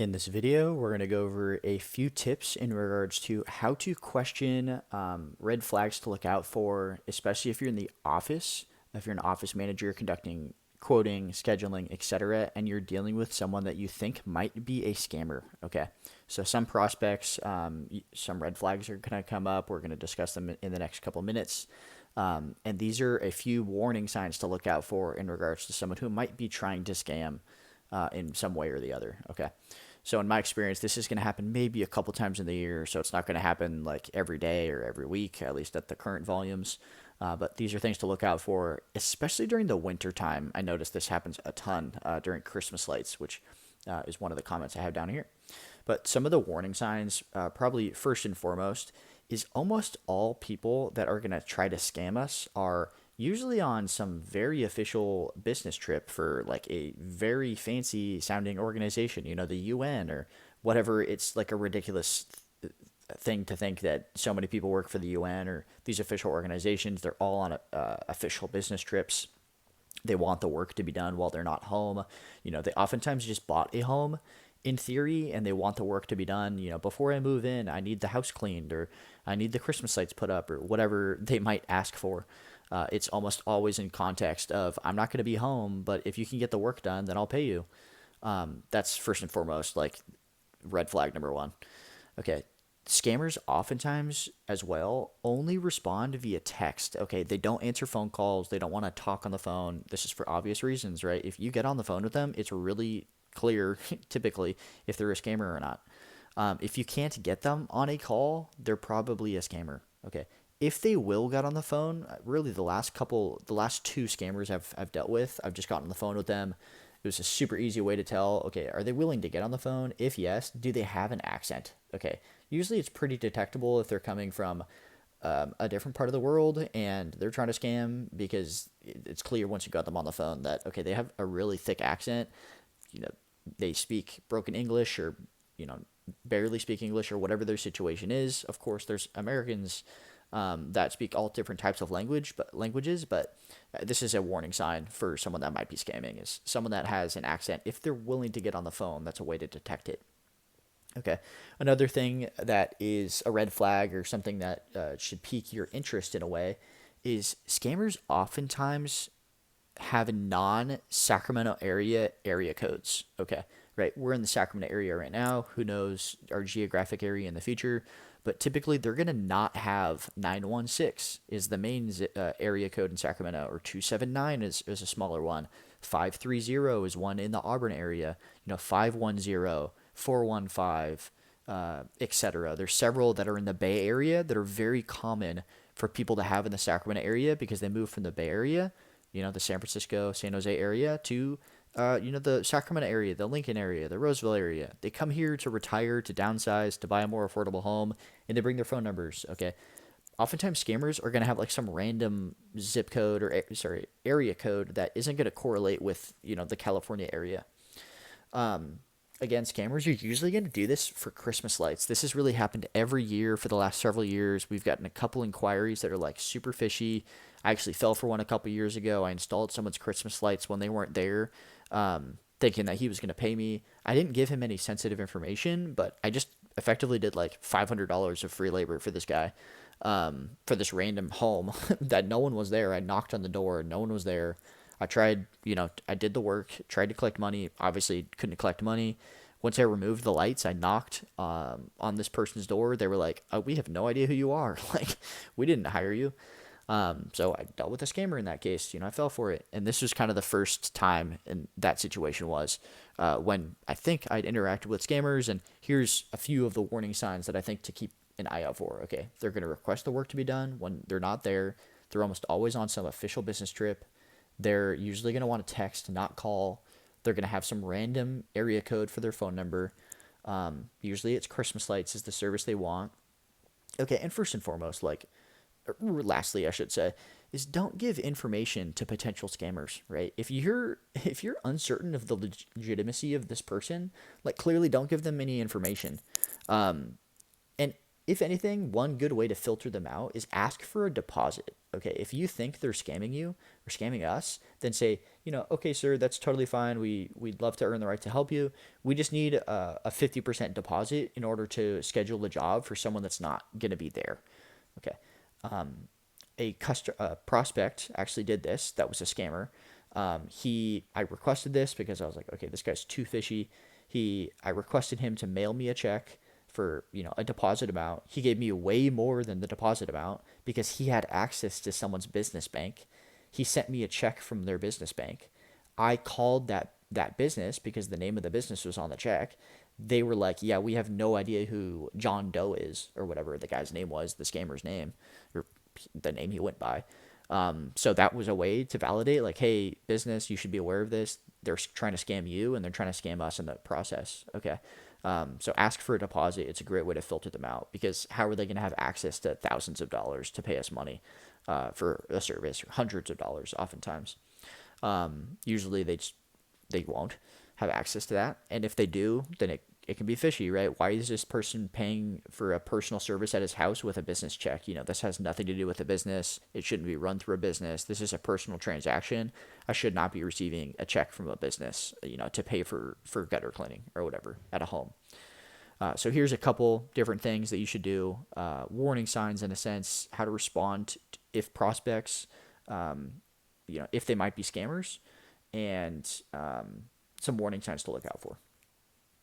In this video, we're going to go over a few tips in regards to how to question red flags to look out for, especially if you're in the office, if you're an office manager conducting quoting, scheduling, etc., and you're dealing with someone that you think might be a scammer. Okay, so some prospects, some red flags are going to come up. We're going to discuss them in the next couple minutes. And these are a few warning signs to look out for in regards to someone who might be trying to scam in some way or the other. Okay. So in my experience, this is going to happen maybe a couple times in the year. So it's not going to happen like every day or every week, at least at the current volumes. But these are things to look out for, especially during the winter time. I noticed this happens a ton during Christmas lights, which is one of the comments I have down here. But some of the warning signs, probably first and foremost, is almost all people that are going to try to scam us are usually on some very official business trip for like a very fancy sounding organization, the UN or whatever. It's like a ridiculous thing to think that so many people work for the UN or these official organizations. They're all on official business trips. They want the work to be done while they're not home. They oftentimes just bought a home in theory and they want the work to be done. Before I move in, I need the house cleaned or I need the Christmas lights put up or whatever they might ask for. It's almost always in context of I'm not going to be home, but if you can get the work done, then I'll pay you. That's first and foremost, like red flag number one. Okay. Scammers oftentimes as well only respond via text. Okay. They don't answer phone calls. They don't want to talk on the phone. This is for obvious reasons, right? If you get on the phone with them, it's really clear typically if they're a scammer or not. If you can't get them on a call, they're probably a scammer. Okay. If they will get on the phone, really the last two scammers I've dealt with, I've just gotten on the phone with them. It was a super easy way to tell, okay, are they willing to get on the phone? If yes, do they have an accent? Okay. Usually it's pretty detectable if they're coming from a different part of the world and they're trying to scam because it's clear once you got them on the phone that, okay, they have a really thick accent. You know, they speak broken English or, barely speak English or whatever their situation is. Of course, there's Americans that speak all different types of languages, but this is a warning sign for someone that might be scamming is someone that has an accent. If they're willing to get on the phone, that's a way to detect it. Okay. Another thing that is a red flag or something that should pique your interest in a way is scammers oftentimes have non-Sacramento area codes. Okay, right. We're in the Sacramento area right now. Who knows our geographic area in the future? But typically, they're gonna not have 916 is the main area code in Sacramento, or 279 is a smaller one. 530 is one in the Auburn area. 510, 415, etc. There's several that are in the Bay Area that are very common for people to have in the Sacramento area because they moved from the Bay Area, the San Francisco, San Jose area to, the Sacramento area, the Lincoln area, the Roseville area. They come here to retire, to downsize, to buy a more affordable home, and they bring their phone numbers. Okay. Oftentimes, scammers are going to have like some random zip code or, area code that isn't going to correlate with, the California area. Again, scammers are usually going to do this for Christmas lights. This has really happened every year for the last several years. We've gotten a couple inquiries that are like super fishy. I actually fell for one a couple years ago. I installed someone's Christmas lights when they weren't there, thinking that he was going to pay me. I didn't give him any sensitive information, but I just effectively did like $500 of free labor for this guy, for this random home that no one was there. I knocked on the door, no one was there. I tried, I did the work, tried to collect money, obviously couldn't collect money. Once I removed the lights, I knocked on this person's door. They were like, oh, we have no idea who you are. Like, we didn't hire you. So I dealt with a scammer in that case. I fell for it. And this was kind of the first time in that situation was when I think I'd interacted with scammers. And here's a few of the warning signs that I think to keep an eye out for. Okay, they're going to request the work to be done when they're not there. They're almost always on some official business trip. They're usually going to want to text, not call. They're going to have some random area code for their phone number. Usually it's Christmas lights is the service they want. Okay, and first and foremost, lastly, I should say, is don't give information to potential scammers, right? If you're uncertain of the legitimacy of this person, like clearly don't give them any information. And if anything, one good way to filter them out is ask for a deposit. Okay, if you think they're scamming you or scamming us, then say, okay, sir, that's totally fine. We'd love to earn the right to help you. We just need a 50% deposit in order to schedule the job for someone that's not gonna be there. Okay, a prospect actually did this. That was a scammer. I requested this because I was like, okay, this guy's too fishy. I requested him to mail me a check for a deposit amount. He gave me way more than the deposit amount because he had access to someone's business bank. He sent me a check from their business bank. I called that business because the name of the business was on the check. They were like, yeah, we have no idea who John Doe is, or whatever the guy's name was, the scammer's name, or the name he went by. So that was a way to validate, like, hey, business, you should be aware of this. They're trying to scam you, and they're trying to scam us in the process. Okay. So ask for a deposit. It's a great way to filter them out, because how are they going to have access to thousands of dollars to pay us money for a service, or hundreds of dollars oftentimes? Usually they won't have access to that. And if they do, then it can be fishy, right? Why is this person paying for a personal service at his house with a business check? This has nothing to do with a business. It shouldn't be run through a business. This is a personal transaction. I should not be receiving a check from a business, to pay for gutter cleaning or whatever at a home. So here's a couple different things that you should do. Warning signs, in a sense, how to respond if prospects, if they might be scammers, and some warning signs to look out for.